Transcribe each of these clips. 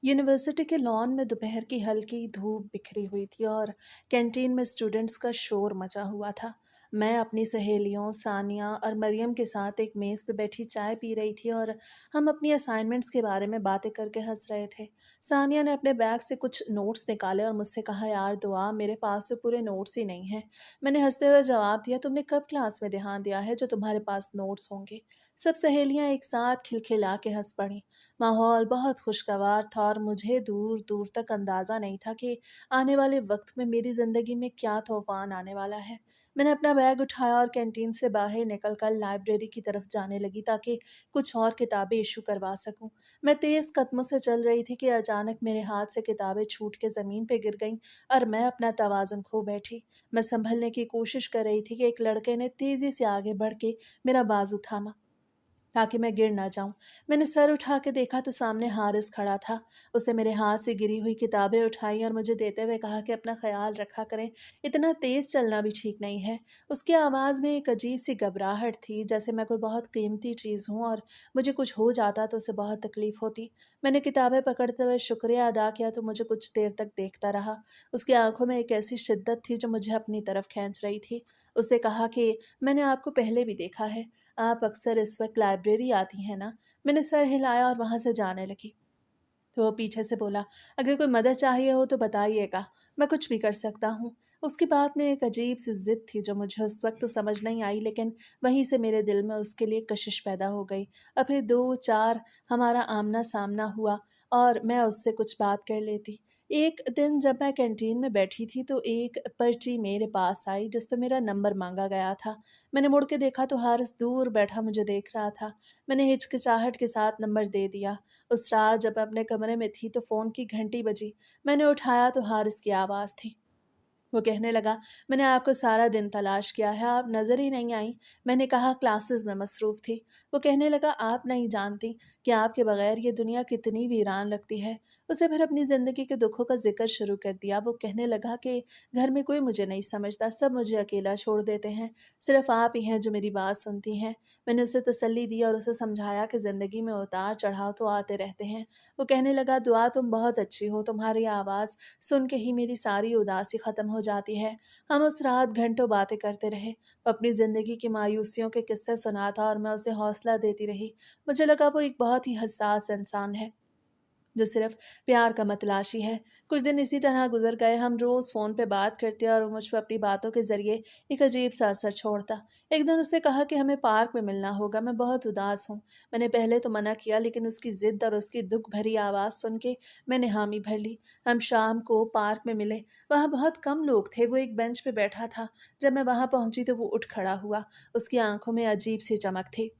University के lawn में दोपहर की हल्की धूप बिखरी हुई थी और कैंटीन में स्टूडेंट्स का शोर मचा हुआ था। मैं अपनी सहेलियों सानिया और मरियम के साथ एक मेज़ पे बैठी चाय पी रही थी और हम अपनी असाइनमेंट्स के बारे में बातें करके हंस रहे थे। सानिया ने अपने बैग से कुछ नोट्स निकाले और मुझसे कहा, यार दुआ, मेरे पास तो पूरे नोट्स ही नहीं हैं। मैंने हंसते हुए जवाब दिया, तुमने कब क्लास में ध्यान दिया है जो तुम्हारे पास नोट्स होंगे। सब सहेलियां एक साथ खिलखिला के हंस पड़ी। माहौल बहुत खुशगवार था और मुझे दूर दूर तक अंदाज़ा नहीं था कि आने वाले वक्त में मेरी ज़िंदगी में क्या तूफान आने वाला है। मैंने अपना बैग उठाया और कैंटीन से बाहर निकलकर लाइब्रेरी की तरफ जाने लगी ताकि कुछ और किताबें इशू करवा सकूं। मैं तेज़ कदमों से चल रही थी कि अचानक मेरे हाथ से किताबें छूट के ज़मीन पर गिर गईं और मैं अपना तवाज़ुन खो बैठी। मैं संभलने की कोशिश कर रही थी कि एक लड़के ने तेज़ी से आगे बढ़ के मेरा बाजू थामा ताकि मैं गिर ना जाऊं। मैंने सर उठा के देखा तो सामने हारिस खड़ा था। उसे मेरे हाथ से गिरी हुई किताबें उठाई और मुझे देते हुए कहा कि अपना ख्याल रखा करें, इतना तेज चलना भी ठीक नहीं है। उसकी आवाज़ में एक अजीब सी घबराहट थी, जैसे मैं कोई बहुत कीमती चीज़ हूँ और मुझे कुछ हो जाता तो उसे बहुत तकलीफ होती। मैंने किताबें पकड़ते हुए शुक्रिया अदा किया तो मुझे कुछ देर तक देखता रहा। उसकी आंखों में एक ऐसी शिद्दत थी जो मुझे अपनी तरफ खींच रही थी। उससे कहा कि मैंने आपको पहले भी देखा है, आप अक्सर इस वक्त लाइब्रेरी आती हैं ना? मैंने सर हिलाया और वहाँ से जाने लगी। तो वो पीछे से बोला, अगर कोई मदद चाहिए हो तो बताइएगा, मैं कुछ भी कर सकता हूँ। उसकी बात में एक अजीब सी जिद थी जो मुझे उस वक्त तो समझ नहीं आई, लेकिन वहीं से मेरे दिल में उसके लिए कशिश पैदा हो गई। और फिर दो चार हमारा आमना सामना हुआ और मैं उससे कुछ बात कर लेती। एक दिन जब मैं कैंटीन में बैठी थी तो एक पर्ची मेरे पास आई जिस पर मेरा नंबर मांगा गया था। मैंने मुड़ के देखा तो हारिस दूर बैठा मुझे देख रहा था। मैंने हिचकिचाहट के साथ नंबर दे दिया। उस रात जब मैं अपने कमरे में थी तो फ़ोन की घंटी बजी। मैंने उठाया तो हारिस की आवाज़ थी। वो कहने लगा, मैंने आपको सारा दिन तलाश किया है, आप नज़र ही नहीं आई। मैंने कहा, क्लासेस में मसरूफ़ थी। वो कहने लगा, आप नहीं जानती कि आपके बगैर ये दुनिया कितनी वीरान लगती है। उसे फिर अपनी ज़िंदगी के दुखों का जिक्र शुरू कर दिया। वो कहने लगा कि घर में कोई मुझे नहीं समझता, सब मुझे अकेला छोड़ देते हैं, सिर्फ आप ही हैं जो मेरी बात सुनती हैं। मैंने उसे तसल्ली दी और उसे समझाया कि ज़िंदगी में उतार चढ़ाव तो आते रहते हैं। वो कहने लगा, दुआ तुम बहुत अच्छी हो, तुम्हारी आवाज़ सुन के ही मेरी सारी उदासी ख़त्म हो जाती है। हम उस रात घंटों बातें करते रहे। वो अपनी ज़िंदगी की मायूसियों के किस्से सुनाता और मैं उसे हौसला देती रही। मुझे लगा वो एक बहुत ही हसास इंसान है जो सिर्फ प्यार का मतलाशी है। कुछ दिन इसी तरह गुजर गए। हम रोज़ फ़ोन पे बात करते और वो मुझ पर अपनी बातों के ज़रिए एक अजीब सा असर छोड़ता। एक दिन उसने कहा कि हमें पार्क में मिलना होगा, मैं बहुत उदास हूँ। मैंने पहले तो मना किया, लेकिन उसकी ज़िद और उसकी दुख भरी आवाज़ सुन के मैंने हामी भर ली। हम शाम को पार्क में मिले। वहाँ बहुत कम लोग थे। वो एक बेंच पे बैठा था। जब मैं वहाँ पहुँची तो वो उठ खड़ा हुआ। उसकी आंखों में अजीब सी चमक थी।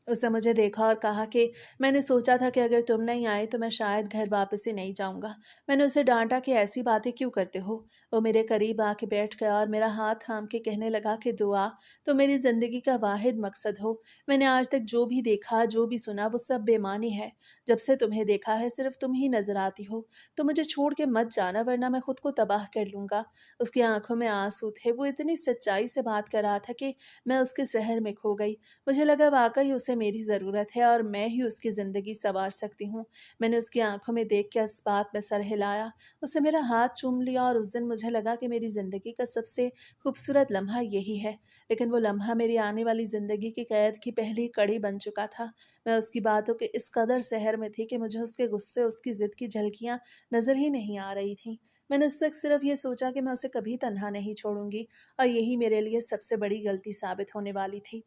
उसने मुझे देखा और कहा कि मैंने सोचा था कि अगर तुम नहीं आए तो मैं शायद घर वापस ही नहीं जाऊंगा। मैंने उसे डांटा कि ऐसी बातें क्यों करते हो। वो मेरे करीब आके बैठ गया और मेरा हाथ थाम के कहने लगा कि दुआ, तो मेरी ज़िंदगी का वाहिद मकसद हो। मैंने आज तक जो भी देखा, जो भी सुना, वो सब बेमानी है। जब से तुम्हें देखा है सिर्फ तुम ही नजर आती हो। तो मुझे छोड़ के मत जाना, वरना मैं खुद को तबाह कर लूंगा। उसकी आंखों में आंसू थे। वो इतनी सच्चाई से बात कर रहा था कि मैं उसके सहर में खो गई। मुझे लगा वाक़ई उसे मेरी ज़रूरत है और मैं ही उसकी ज़िंदगी सँवार सकती हूँ। मैंने उसकी आँखों में देख के इस बात में सर हिलाया। उसने मेरा हाथ चूम लिया और उस दिन मुझे लगा कि मेरी ज़िंदगी का सबसे खूबसूरत लम्हा यही है। लेकिन वो लम्हा मेरी आने वाली ज़िंदगी की क़ैद की पहली कड़ी बन चुका था। मैं उसकी बातों के इस कदर सहर में थी कि मुझे उसके गुस्से, उसकी ज़िद की झलकियाँ नज़र ही नहीं आ रही थीं। मैंने उस वक़्त सिर्फ़ ये सोचा कि मैं उसे कभी तन्हा नहीं छोड़ूँगी और यही मेरे लिए सबसे बड़ी गलती साबित होने वाली थी।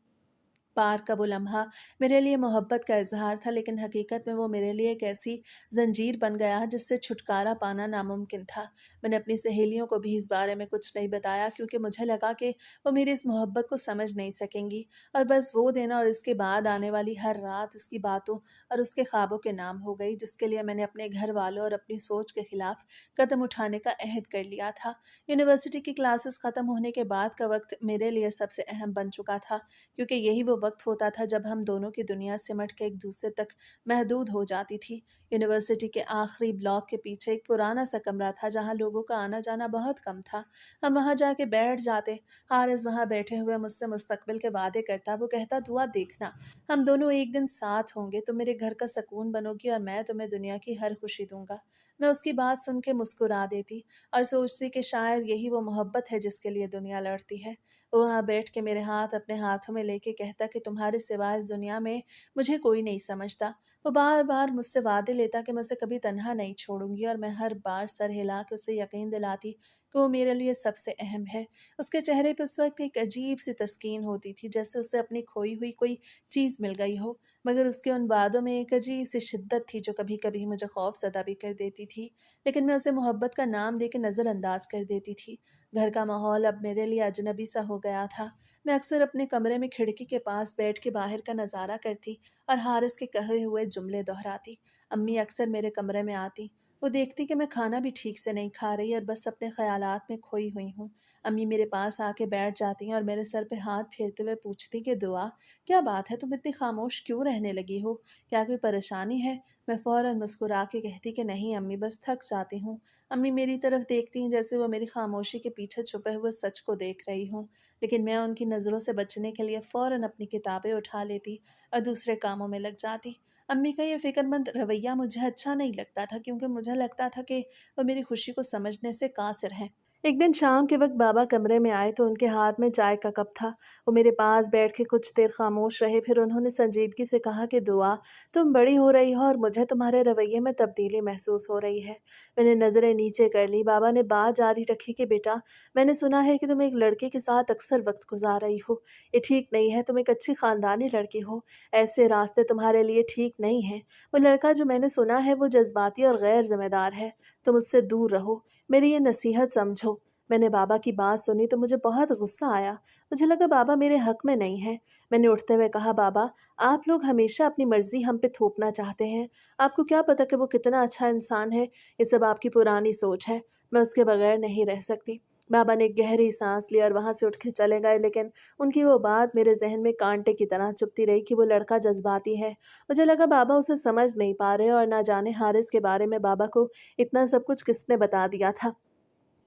पार का वो लम्हा मेरे लिए मोहब्बत का इज़हार था, लेकिन हकीकत में वो मेरे लिए एक ऐसी ज़ंजीर बन गया जिससे छुटकारा पाना नामुमकिन था। मैंने अपनी सहेलियों को भी इस बारे में कुछ नहीं बताया क्योंकि मुझे लगा कि वो मेरी इस मोहब्बत को समझ नहीं सकेंगी। और बस वो दिन और इसके बाद आने वाली हर रात उसकी बातों और उसके ख्वाबों के नाम हो गई, जिसके लिए मैंने अपने घर वालों और अपनी सोच के खिलाफ कदम उठाने का अहद कर लिया था। यूनिवर्सिटी की क्लासेस ख़त्म होने के बाद का वक्त मेरे लिए सबसे अहम बन चुका था, क्योंकि यही वो वक्त होता था जब हम दोनों की दुनिया सिमट के एक दूसरे तक महदूद हो जाती थी। यूनिवर्सिटी के आखिरी ब्लॉक के पीछे एक पुराना सा कमरा था जहाँ लोगों का आना जाना बहुत कम था। हम वहाँ जाके बैठ जाते। हारिस वहाँ बैठे हुए मुझसे मुस्तकबिल के वादे करता। वो कहता, दुआ देखना, हम दोनों एक दिन साथ होंगे, तुम मेरे घर का सुकून बनोगी और मैं तुम्हें दुनिया की हर खुशी दूंगा। मैं उसकी बात सुन के मुस्कुरा देती और सोचती कि शायद यही वो मोहब्बत है जिसके लिए दुनिया लड़ती है। वो वहाँ बैठ के मेरे हाथ अपने हाथों में लेके कहता कि तुम्हारे सिवा इस दुनिया में मुझे कोई नहीं समझता। वो बार बार मुझसे वादे लेता कि मैं उसे कभी तन्हा नहीं छोड़ूंगी और मैं हर बार सर हिला के उसे यकीन दिलाती कि वो मेरे लिए सबसे अहम है। उसके चेहरे पर उस वक्त एक अजीब सी तस्कीन होती थी, जैसे उसे अपनी खोई हुई कोई चीज़ मिल गई हो। मगर उसके उन बातों में एक अजीब सी शिद्दत थी जो कभी कभी मुझे खौफज़दा भी कर देती थी, लेकिन मैं उसे मोहब्बत का नाम दे के नज़रअंदाज कर देती थी। घर का माहौल अब मेरे लिए अजनबी सा हो गया था। मैं अक्सर अपने कमरे में खिड़की के पास बैठ के बाहर का नज़ारा करती और हारिस के कहे हुए जुमले दोहराती। अम्मी अक्सर मेरे कमरे में आती। वो देखती कि मैं खाना भी ठीक से नहीं खा रही और बस अपने ख्यालात में खोई हुई हूँ। अम्मी मेरे पास आके बैठ जाती हैं और मेरे सर पे हाथ फेरते हुए पूछती कि दुआ, क्या बात है, तुम इतनी खामोश क्यों रहने लगी हो? क्या कोई परेशानी है? मैं फ़ौरन मुस्कुरा के कहती कि नहीं अम्मी, बस थक जाती हूँ। अम्मी मेरी तरफ देखती हैं जैसे वो मेरी खामोशी के पीछे छुपे हुए सच को देख रही हूँ, लेकिन मैं उनकी नज़रों से बचने के लिए फ़ौरन अपनी किताबें उठा लेती और दूसरे कामों में लग जाती। अम्मी का ये फ़िक्रमंद रवैया मुझे अच्छा नहीं लगता था, क्योंकि मुझे लगता था कि वो मेरी खुशी को समझने से कासिर हैं। एक दिन शाम के वक्त बाबा कमरे में आए तो उनके हाथ में चाय का कप था। वो मेरे पास बैठ के कुछ देर खामोश रहे, फिर उन्होंने संजीदगी से कहा कि दुआ, तुम बड़ी हो रही हो और मुझे तुम्हारे रवैये में तब्दीली महसूस हो रही है। मैंने नज़रें नीचे कर ली। बाबा ने बात जारी रखी कि बेटा, मैंने सुना है कि तुम एक लड़के के साथ अक्सर वक्त गुजार रही हो। ये ठीक नहीं है, तुम एक अच्छी ख़ानदानी लड़की हो। ऐसे रास्ते तुम्हारे लिए ठीक नहीं हैं। वो लड़का जो मैंने सुना है वो जज्बाती और गैर जिम्मेदार है। तुम उससे दूर रहो, मेरी ये नसीहत समझो। मैंने बाबा की बात सुनी तो मुझे बहुत गुस्सा आया। मुझे लगा बाबा मेरे हक में नहीं है। मैंने उठते हुए कहा, बाबा, आप लोग हमेशा अपनी मर्जी हम पे थोपना चाहते हैं। आपको क्या पता कि वो कितना अच्छा इंसान है? ये सब आपकी पुरानी सोच है। मैं उसके बगैर नहीं रह सकती। बाबा ने एक गहरी सांस ली और वहां से उठ के चले गए, लेकिन उनकी वो बात मेरे जहन में कांटे की तरह चुभती रही कि वो लड़का जज्बाती है। मुझे लगा बाबा उसे समझ नहीं पा रहे और ना जाने हारिस के बारे में बाबा को इतना सब कुछ किसने बता दिया था।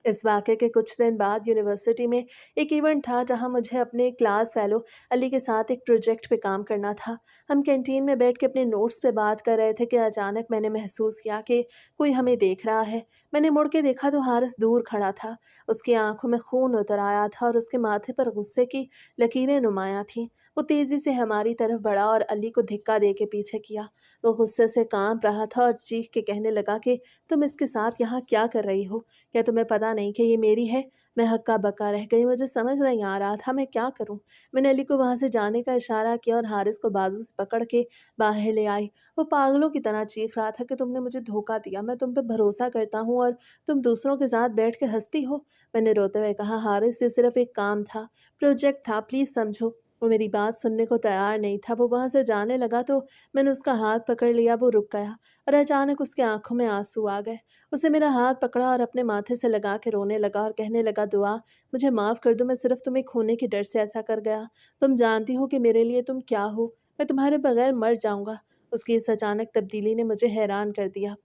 इस वाक़े के कुछ दिन बाद यूनिवर्सिटी में एक इवेंट था जहाँ मुझे अपने क्लास फेलो अली के साथ एक प्रोजेक्ट पे काम करना था। हम कैंटीन में बैठ के अपने नोट्स पे बात कर रहे थे कि अचानक मैंने महसूस किया कि कोई हमें देख रहा है। मैंने मुड़ के देखा तो हारिस दूर खड़ा था। उसकी आंखों में खून उतर आया था और उसके माथे पर गुस्से की लकीरें नुमायां थीं। वो तेज़ी से हमारी तरफ बढ़ा और अली को धिक्का दे के पीछे किया। वो गुस्से से कांप रहा था और चीख के कहने लगा कि तुम इसके साथ यहाँ क्या कर रही हो? क्या तुम्हें पता नहीं कि ये मेरी है? मैं हक्का बक्का रह गई। मुझे समझ नहीं आ रहा था मैं क्या करूं। मैंने अली को वहां से जाने का इशारा किया और हारिस को बाजू से पकड़ के बाहर ले आई। वो पागलों की तरह चीख रहा था कि तुमने मुझे धोखा दिया, मैं तुम पे भरोसा करता हूँ और तुम दूसरों के साथ बैठ के हंसती हो। मैंने रोते हुए कहा, हारिस, ये सिर्फ एक काम था, प्रोजेक्ट था, प्लीज समझो। वो मेरी बात सुनने को तैयार नहीं था। वो वहां से जाने लगा तो मैंने उसका हाथ पकड़ लिया। वो रुक गया और अचानक उसकी आंखों में आंसू आ गए। उसने मेरा हाथ पकड़ा और अपने माथे से लगा के रोने लगा और कहने लगा, दुआ, मुझे माफ़ कर दो, मैं सिर्फ तुम्हें खोने के डर से ऐसा कर गया। तुम जानती हो कि मेरे लिए तुम क्या हो। मैं तुम्हारे बगैर मर जाऊंगा। उसकी इस अचानक तब्दीली ने मुझे हैरान कर दिया।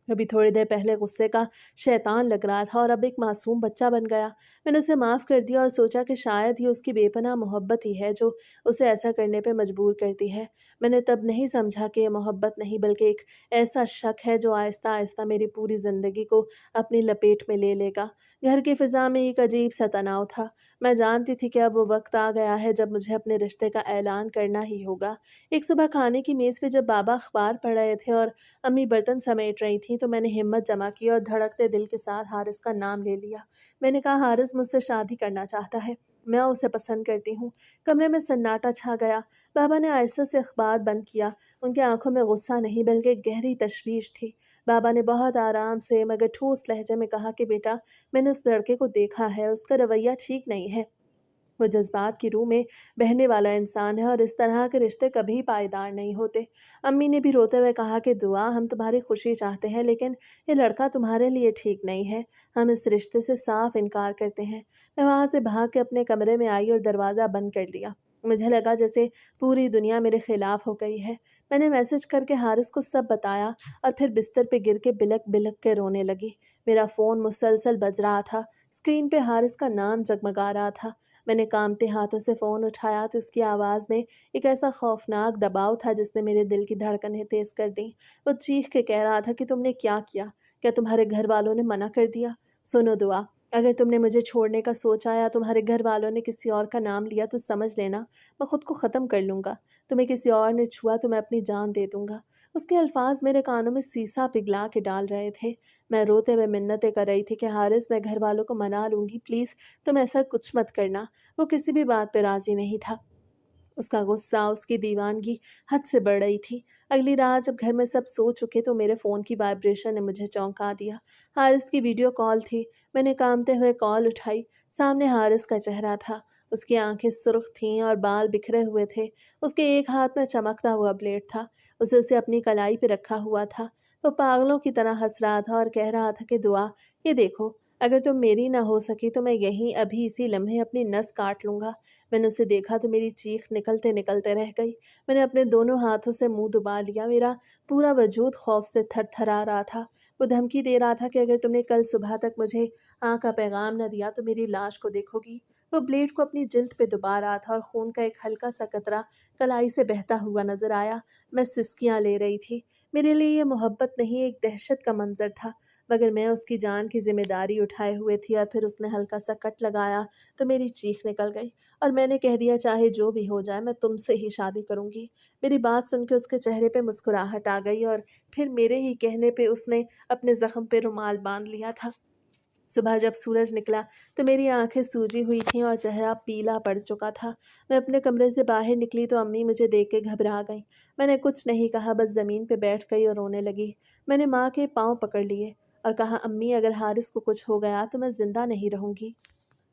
अभी थोड़ी देर पहले गुस्से का शैतान लग रहा था और अब एक मासूम बच्चा बन गया। मैंने उसे माफ़ कर दिया और सोचा कि शायद ही उसकी बेपनाह मोहब्बत ही है जो उसे ऐसा करने पे मजबूर करती है। मैंने तब नहीं समझा कि यह मोहब्बत नहीं बल्कि एक ऐसा शक है जो आहिस्ता आहिस्ता मेरी पूरी ज़िंदगी को अपनी लपेट में ले लेगा। घर की फ़िज़ा में एक अजीब सा तनाव था। मैं जानती थी कि अब वो वक्त आ गया है जब मुझे अपने रिश्ते का ऐलान करना ही होगा। एक सुबह खाने की मेज़ पे जब बाबा अखबार पढ़ रहे थे और अम्मी बर्तन समेट रही थीं तो मैंने हिम्मत जमा की और धड़कते दिल के साथ हारिस का नाम ले लिया। मैंने कहा, हारिस मुझसे शादी करना चाहता है, मैं उसे पसंद करती हूँ। कमरे में सन्नाटा छा गया। बाबा ने आहिस्ता से अखबार बंद किया। उनकी आंखों में गुस्सा नहीं बल्कि एक गहरी तशवीश थी। बाबा ने बहुत आराम से मगर ठोस लहजे में कहा कि बेटा, मैंने उस लड़के को देखा है, उसका रवैया ठीक नहीं है। वो जज्बात की रूह में बहने वाला इंसान है और इस तरह के रिश्ते कभी पायदार नहीं होते। अम्मी ने भी रोते हुए कहा कि दुआ, हम तुम्हारी खुशी चाहते हैं लेकिन ये लड़का तुम्हारे लिए ठीक नहीं है। हम इस रिश्ते से साफ इनकार करते हैं। मैं वहाँ से भाग के अपने कमरे में आई और दरवाज़ा बंद कर लिया। मुझे लगा जैसे पूरी दुनिया मेरे खिलाफ हो गई है। मैंने मैसेज करके हारिस को सब बताया और फिर बिस्तर पे गिर के बिलक बिलक के रोने लगी। मेरा फ़ोन मुसलसल बज रहा था। स्क्रीन पे हारिस का नाम जगमगा रहा था। मैंने कांपते हाथों से फ़ोन उठाया तो उसकी आवाज़ में एक ऐसा खौफनाक दबाव था जिसने मेरे दिल की धड़कनें तेज़ कर दी। वो चीख के कह रहा था कि तुमने क्या किया? क्या तुम्हारे घर वालों ने मना कर दिया? सुनो दुआ, अगर तुमने मुझे छोड़ने का सोचा या तुम्हारे घर वालों ने किसी और का नाम लिया तो समझ लेना मैं खुद को ख़त्म कर लूँगा। तुम्हें किसी और ने छुआ तो मैं अपनी जान दे दूँगा। उसके अल्फाज मेरे कानों में सीसा पिघला के डाल रहे थे। मैं रोते हुए मिन्नतें कर रही थी कि हारिस, मैं घर वालों को मना लूँगी, प्लीज़ तुम ऐसा कुछ मत करना। वो किसी भी बात पे राज़ी नहीं था। उसका गुस्सा, उसकी दीवानगी हद से बढ़ रही थी। अगली रात जब घर में सब सो चुके तो मेरे फ़ोन की वाइब्रेशन ने मुझे चौंका दिया। हारिस की वीडियो कॉल थी। मैंने कांपते हुए कॉल उठाई। सामने हारिस का चेहरा था। उसकी आंखें सुर्ख थीं और बाल बिखरे हुए थे। उसके एक हाथ में चमकता हुआ ब्लेड था। उसे अपनी कलाई पे रखा हुआ था। वो पागलों की तरह हंस रहा था और कह रहा था कि दुआ, ये देखो, अगर तुम मेरी ना हो सकी तो मैं यहीं अभी इसी लम्हे अपनी नस काट लूँगा। मैंने उसे देखा तो मेरी चीख निकलते निकलते रह गई। मैंने अपने दोनों हाथों से मुंह दबा लिया। मेरा पूरा वजूद खौफ से थरथरा रहा था। वो धमकी दे रहा था कि अगर तुमने कल सुबह तक मुझे का पैगाम न दिया तो मेरी लाश को देखोगी। वो ब्लेड को अपनी जिल्द पे दबा रहा था और खून का एक हल्का सा कतरा कलाई से बहता हुआ नजर आया। मैं सिसकियां ले रही थी। मेरे लिए ये मोहब्बत नहीं, एक दहशत का मंजर था। मगर मैं उसकी जान की जिम्मेदारी उठाए हुए थी और फिर उसने हल्का सा कट लगाया तो मेरी चीख निकल गई और मैंने कह दिया, चाहे जो भी हो जाए मैं तुमसे ही शादी करूंगी। मेरी बात सुन के उसके चेहरे पे मुस्कुराहट आ गई और फिर मेरे ही कहने पे उसने अपने जख्म पे रुमाल बांध लिया था। सुबह जब सूरज निकला तो मेरी आंखें सूजी हुई थीं और चेहरा पीला पड़ चुका था। मैं अपने कमरे से बाहर निकली तो अम्मी मुझे देख के घबरा गईं। मैंने कुछ नहीं कहा, बस ज़मीन पे बैठ गई और रोने लगी। मैंने माँ के पाँव पकड़ लिए और कहा, अम्मी, अगर हारिस को कुछ हो गया तो मैं ज़िंदा नहीं रहूँगी।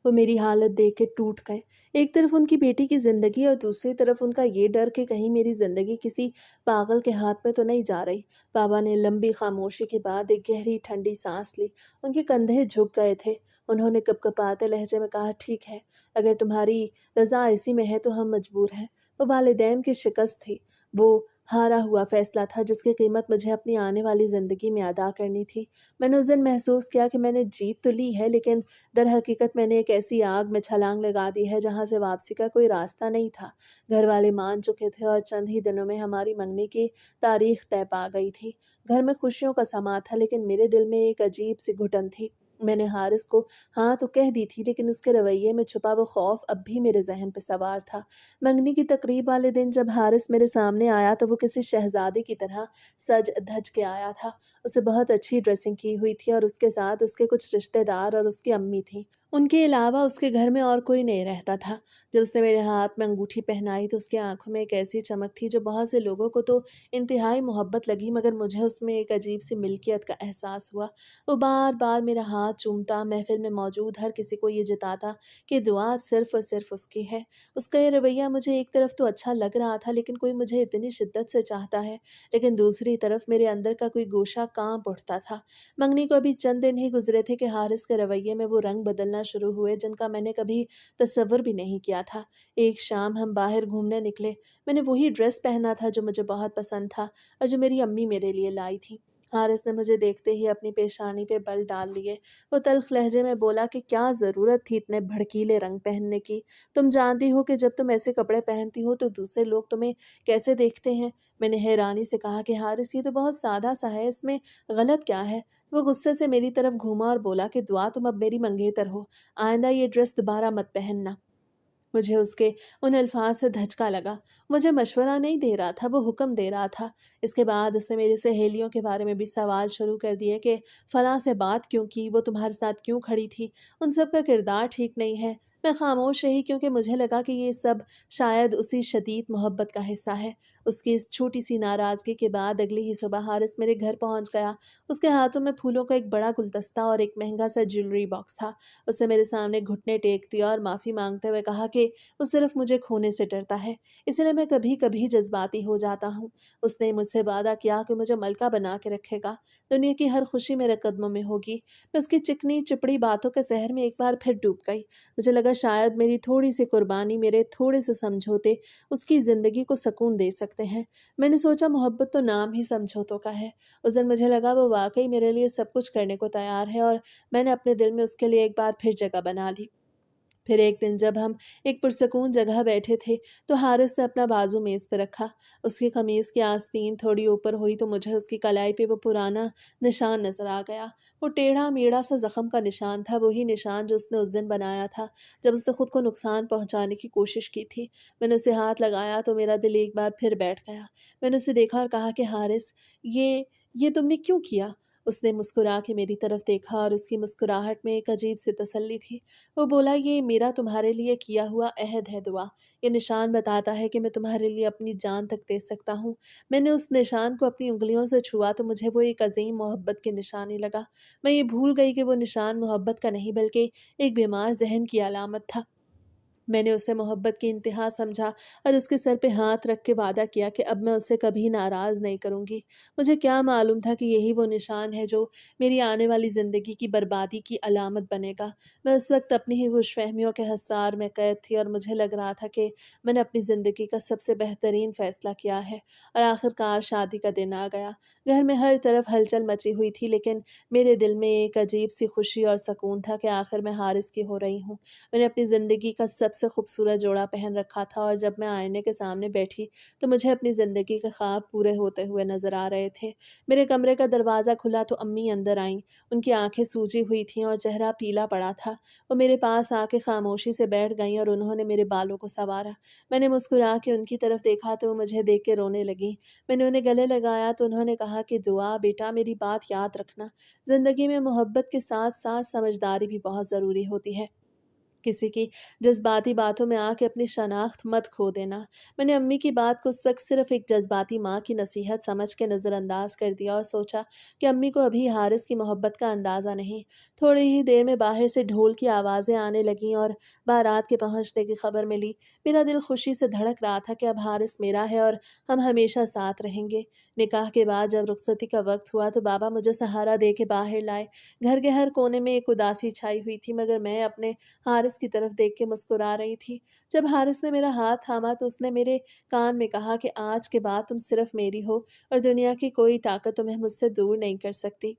वो मेरी हालत देख के टूट गए। एक तरफ उनकी बेटी की ज़िंदगी और दूसरी तरफ उनका ये डर कि कहीं मेरी ज़िंदगी किसी पागल के हाथ में तो नहीं जा रही। बाबा ने लंबी खामोशी के बाद एक गहरी ठंडी सांस ली। उनके कंधे झुक गए थे। उन्होंने कपकपाते लहजे में कहा, ठीक है, अगर तुम्हारी रज़ा इसी में है तो हम मजबूर हैं। वो वालिदैन की शिकस्त थी। वो हारा हुआ फैसला था जिसकी कीमत मुझे अपनी आने वाली ज़िंदगी में अदा करनी थी। मैंने उस दिन महसूस किया कि मैंने जीत तो ली है, लेकिन दर हकीकत मैंने एक ऐसी आग में छलांग लगा दी है जहाँ से वापसी का कोई रास्ता नहीं था। घर वाले मान चुके थे और चंद ही दिनों में हमारी मंगनी की तारीख तय पा गई थी। घर में खुशियों का समा था, लेकिन मेरे दिल में एक अजीब सी घुटन थी। मैंने हारिस को हाँ तो कह दी थी, लेकिन उसके रवैये में छुपा वो खौफ अब भी मेरे जहन पे सवार था। मंगनी की तकरीब वाले दिन जब हारिस मेरे सामने आया तो वो किसी शहजादे की तरह सज धज के आया था। उसे बहुत अच्छी ड्रेसिंग की हुई थी और उसके साथ उसके कुछ रिश्तेदार और उसकी अम्मी थी। उनके अलावा उसके घर में और कोई नहीं रहता था। जब उसने मेरे हाथ में अंगूठी पहनाई तो उसकी आंखों में एक ऐसी चमक थी जो बहुत से लोगों को तो इंतहाई मोहब्बत लगी, मगर मुझे उसमें एक अजीब सी मिल्कियत का एहसास हुआ। वो बार बार मेरा हाथ चूमता, महफिल में मौजूद हर किसी को ये जताता कि दुआ सिर्फ और सिर्फ उसकी है। उसका ये रवैया मुझे एक तरफ तो अच्छा लग रहा था, लेकिन कोई मुझे इतनी शिद्दत से चाहता है, लेकिन दूसरी तरफ मेरे अंदर का कोई गोशा कांप उठता था। मंगनी को अभी चंद दिन ही गुजरे थे कि हारिस के रवैये में वो रंग बदलना शुरू हुए जिनका मैंने कभी तसव्वुर भी नहीं किया था। एक शाम हम बाहर घूमने निकले। मैंने वही ड्रेस पहना था जो मुझे बहुत पसंद था और जो मेरी अम्मी मेरे लिए लाई थी। हारिस ने मुझे देखते ही अपनी पेशानी पे बल डाल लिए। वो तल्ख लहजे में बोला कि क्या ज़रूरत थी इतने भड़कीले रंग पहनने की? तुम जानती हो कि जब तुम ऐसे कपड़े पहनती हो तो दूसरे लोग तुम्हें कैसे देखते हैं? मैंने हैरानी से कहा कि हारिस, ये तो बहुत सादा सा है, इसमें गलत क्या है? वो गुस्से से मेरी तरफ घूमा और बोला कि दुआ, तुम अब मेरी मंगेतर हो। आइंदा ये ड्रेस दोबारा मत पहनना। मुझे उसके उन अल्फाज से धचका लगा। मुझे मशवरा नहीं दे रहा था, वो हुक्म दे रहा था। इसके बाद उसने मेरी सहेलियों के बारे में भी सवाल शुरू कर दिए कि फलां से बात क्यों की, वो तुम्हारे साथ क्यों खड़ी थी, उन सब का किरदार ठीक नहीं है। मैं खामोश रही क्योंकि मुझे लगा कि ये सब शायद उसी शदीद मोहब्बत का हिस्सा है। उसकी इस छोटी सी नाराज़गी के बाद अगली ही सुबह हारिस मेरे घर पहुंच गया। उसके हाथों में फूलों का एक बड़ा गुलदस्ता और एक महंगा सा ज्वेलरी बॉक्स था। उसने मेरे सामने घुटने टेक दिया और माफ़ी मांगते हुए कहा कि वो सिर्फ मुझे खोने से डरता है, इसलिए मैं कभी कभी जज्बाती हो जाता हूँ। उसने मुझसे वादा किया कि मुझे मलका बना के रखेगा, दुनिया की हर खुशी मेरे कदमों में होगी। मैं उसकी चिकनी चिपड़ी बातों के जहर में एक बार फिर डूब गई। मुझे लगा लगा शायद मेरी थोड़ी सी कुर्बानी, मेरे थोड़े से समझौते उसकी ज़िंदगी को सुकून दे सकते हैं। मैंने सोचा मोहब्बत तो नाम ही समझौतों का है। उस दिन मुझे लगा वो वाक़ई मेरे लिए सब कुछ करने को तैयार है और मैंने अपने दिल में उसके लिए एक बार फिर जगह बना ली। फिर एक दिन जब हम एक पुरसकून जगह बैठे थे, तो हारिस ने अपना बाजू मेज़ पे रखा। उसकी कमीज़ की आस्तीन थोड़ी ऊपर हुई तो मुझे उसकी कलाई पे वो पुराना निशान नज़र आ गया। वो टेढ़ा-मेढ़ा सा ज़ख्म का निशान था, वही निशान जो उसने उस दिन बनाया था, जब उसने खुद को नुकसान पहुँचाने की कोशिश की थी। मैंने उसे हाथ लगाया तो मेरा दिल एक बार फिर बैठ गया। मैंने उसे देखा और कहा कि हारिस, ये तुमने क्यों किया? उसने मुस्कुरा के मेरी तरफ देखा और उसकी मुस्कुराहट में एक अजीब-सी तसल्ली थी। वो बोला, ये मेरा तुम्हारे लिए किया हुआ अहद है दुआ। ये निशान बताता है कि मैं तुम्हारे लिए अपनी जान तक दे सकता हूँ। मैंने उस निशान को अपनी उँगलियों से छुआ तो मुझे वो एक अजीम मोहब्बत की निशानी लगा। मैं ये भूल गई कि वो निशान मोहब्बत का नहीं बल्कि एक बीमार ज़हन की अलामत था। मैंने उसे मोहब्बत की इंतहा समझा और उसके सर पे हाथ रख के वादा किया कि अब मैं उससे कभी नाराज़ नहीं करूँगी। मुझे क्या मालूम था कि यही वो निशान है जो मेरी आने वाली ज़िंदगी की बर्बादी की अलामत बनेगा। मैं उस वक़्त अपनी ही खुशफ़हमियों के हिसार में कैद थी और मुझे लग रहा था कि मैंने अपनी ज़िंदगी का सबसे बेहतरीन फ़ैसला किया है और आखिरकार शादी का दिन आ गया। घर में हर तरफ हलचल मची हुई थी, लेकिन मेरे दिल में एक अजीब-सी खुशी और सकून था कि आखिर मैं हारिस की हो रही हूँ। मैंने अपनी ज़िंदगी का सबसे खूबसूरत जोड़ा पहन रखा था और जब मैं आईने के सामने बैठी तो मुझे अपनी ज़िंदगी के ख्वाब पूरे होते हुए नज़र आ रहे थे। मेरे कमरे का दरवाज़ा खुला तो अम्मी अंदर आईं। उनकी आंखें सूजी हुई थीं और चेहरा पीला पड़ा था। वो मेरे पास आके खामोशी से बैठ गईं और उन्होंने मेरे बालों को संवारा। मैंने मुस्कुरा के उनकी तरफ देखा तो वो मुझे देख के रोने लगीं। मैंने उन्हें गले लगाया तो उन्होंने कहा कि दुआ बेटा, मेरी बात याद रखना, ज़िंदगी में मोहब्बत के साथ साथ समझदारी भी बहुत ज़रूरी होती है। किसी की जज़्बाती बातों में आके अपनी शनाख्त मत खो देना। मैंने अम्मी की बात को उस वक़्त सिर्फ़ एक जज़्बाती माँ की नसीहत समझ के नज़रअंदाज़ कर दिया और सोचा कि अम्मी को अभी हारिस की मोहब्बत का अंदाज़ा नहीं। थोड़ी ही देर में बाहर से ढोल की आवाज़ें आने लगीं और बारात के पहुँचने की खबर मिली। मेरा दिल खुशी से धड़क रहा था कि अब हारिस मेरा है और हम हमेशा साथ रहेंगे। निकाह के बाद जब रुखसती का वक़्त हुआ तो बाबा मुझे सहारा दे के बाहर लाए। घर के हर कोने में एक उदासी छाई हुई थी, मगर मैं अपने हारिस की तरफ देख के मुस्कुरा रही थी। जब हारिस ने मेरा हाथ थामा तो उसने मेरे कान में कहा कि आज के बाद तुम सिर्फ़ मेरी हो और दुनिया की कोई ताकत तुम्हें मुझसे दूर नहीं कर सकती।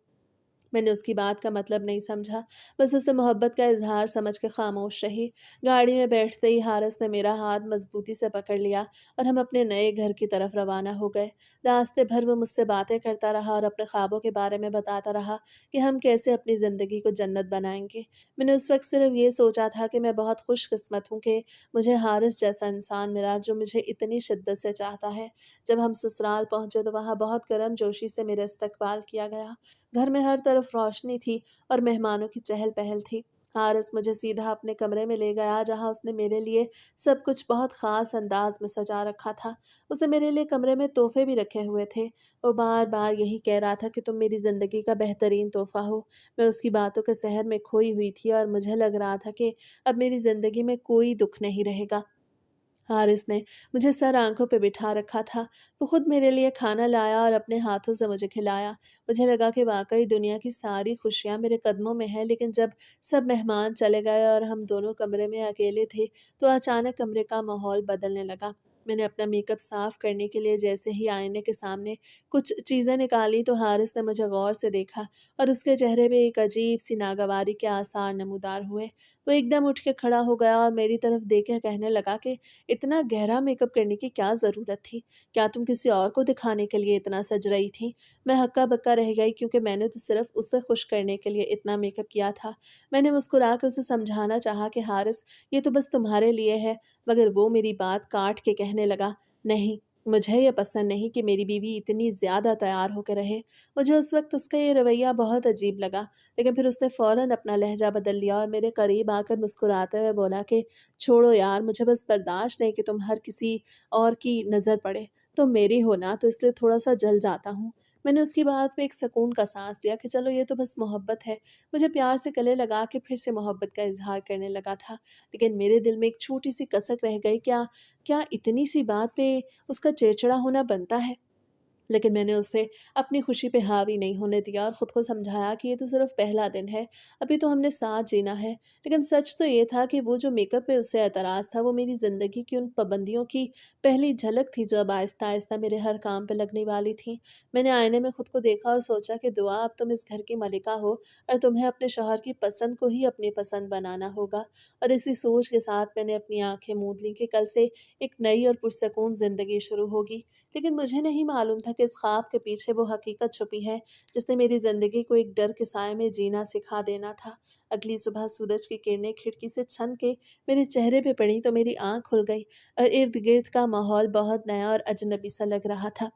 मैंने उसकी बात का मतलब नहीं समझा, बस उसे मोहब्बत का इज़हार समझ के खामोश रही। गाड़ी में बैठते ही हारिस ने मेरा हाथ मज़बूती से पकड़ लिया और हम अपने नए घर की तरफ रवाना हो गए। रास्ते भर वो मुझसे बातें करता रहा और अपने ख्वाबों के बारे में बताता रहा कि हम कैसे अपनी ज़िंदगी को जन्नत बनाएँगे। मैंने उस वक़्त सिर्फ़ ये सोचा था कि मैं बहुत खुशकिस्मत हूँ कि मुझे हारिस जैसा इंसान मिला जो मुझे इतनी शिद्दत से चाहता है। जब हम ससुराल पहुँचे तो वहाँ बहुत गर्मजोशी से मेरा इस्तकबाल किया गया। घर में हर तरफ रोशनी थी और मेहमानों की चहल-पहल थी। हारिस मुझे सीधा अपने कमरे में ले गया जहाँ उसने मेरे लिए सब कुछ बहुत ख़ास अंदाज़ में सजा रखा था। उसने मेरे लिए कमरे में तोहफ़े भी रखे हुए थे। वो बार-बार यही कह रहा था कि तुम मेरी ज़िंदगी का बेहतरीन तोहफ़ा हो। मैं उसकी बातों के सहर में खोई हुई थी और मुझे लग रहा था कि अब मेरी ज़िंदगी में कोई दुःख नहीं रहेगा। हारिस ने मुझे सर आंखों पे बिठा रखा था। वो खुद मेरे लिए खाना लाया और अपने हाथों से मुझे खिलाया। मुझे लगा कि वाकई दुनिया की सारी खुशियाँ मेरे कदमों में हैं, लेकिन जब सब मेहमान चले गए और हम दोनों कमरे में अकेले थे तो अचानक कमरे का माहौल बदलने लगा। मैंने अपना मेकअप साफ करने के लिए जैसे ही आईने के सामने कुछ चीज़ें निकाली तो हारिस ने मुझे गौर से देखा और उसके चेहरे पे एक अजीब सी नागवारी के आसार नमूदार हुए। वो एकदम उठ के खड़ा हो गया और मेरी तरफ देख के कहने लगा कि इतना गहरा मेकअप करने की क्या ज़रूरत थी? क्या तुम किसी और को दिखाने के लिए इतना सज रही थीं? मैं हक्का-बक्का रह गई क्योंकि मैंने तो सिर्फ़ उसे खुश करने के लिए इतना मेकअप किया था। मैंने मुस्कुरा के उसे समझाना चाहा कि हारिस, ये तो बस तुम्हारे लिए है, मगर वो मेरी बात काट के कहने लगा, नहीं, मुझे ये पसंद नहीं कि मेरी बीवी इतनी ज़्यादा तैयार होके रहे। मुझे उस वक़्त उसका ये रवैया बहुत अजीब लगा, लेकिन फिर उसने फ़ौरन अपना लहज़ा बदल लिया और मेरे करीब आकर मुस्कुराते हुए बोला कि छोड़ो यार, मुझे बस बर्दाश्त नहीं कि तुम हर किसी और की नज़र पड़े। तुम मेरी हो ना, तो इसलिए थोड़ा-सा जल जाता हूँ। मैंने उसकी बात पे एक सुकून का साँस लिया कि चलो ये तो बस मोहब्बत है। मुझे प्यार से गले लगा के फिर से मोहब्बत का इज़हार करने लगा था। लेकिन मेरे दिल में एक छोटी-सी कसक रह गई, क्या क्या इतनी सी बात पे उसका चिड़चिड़ा होना बनता है? لیکن میں نے اسے اپنی خوشی پہ حاوی نہیں ہونے دیا اور خود کو سمجھایا کہ یہ تو صرف پہلا دن ہے، ابھی تو ہم نے ساتھ جینا ہے۔ لیکن سچ تو یہ تھا کہ وہ جو میک اپ پہ اسے اعتراض تھا، وہ میری زندگی کی ان پابندیوں کی پہلی جھلک تھی جو اب آہستہ آہستہ میرے ہر کام پہ لگنے والی تھیں۔ میں نے آئینے میں خود کو دیکھا اور سوچا کہ دعا، اب تم اس گھر کی ملکہ ہو اور تمہیں اپنے شوہر کی پسند کو ہی اپنی پسند بنانا ہوگا۔ اور اسی سوچ کے ساتھ میں نے اپنی آنکھیں موند لیں کہ کل سے ایک نئی اور پرسکون زندگی شروع ہوگی۔ لیکن مجھے نہیں معلوم تھا کہ اس خواب کے پیچھے وہ حقیقت چھپی ہے جس نے میری زندگی کو ایک ڈر کے سائے میں جینا سکھا دینا تھا۔ اگلی صبح سورج کی کرنیں کھڑکی سے چھن کے میرے چہرے پہ پڑیں تو میری آنکھ کھل گئی اور ارد گرد کا ماحول بہت نیا اور اجنبی سا لگ رہا تھا۔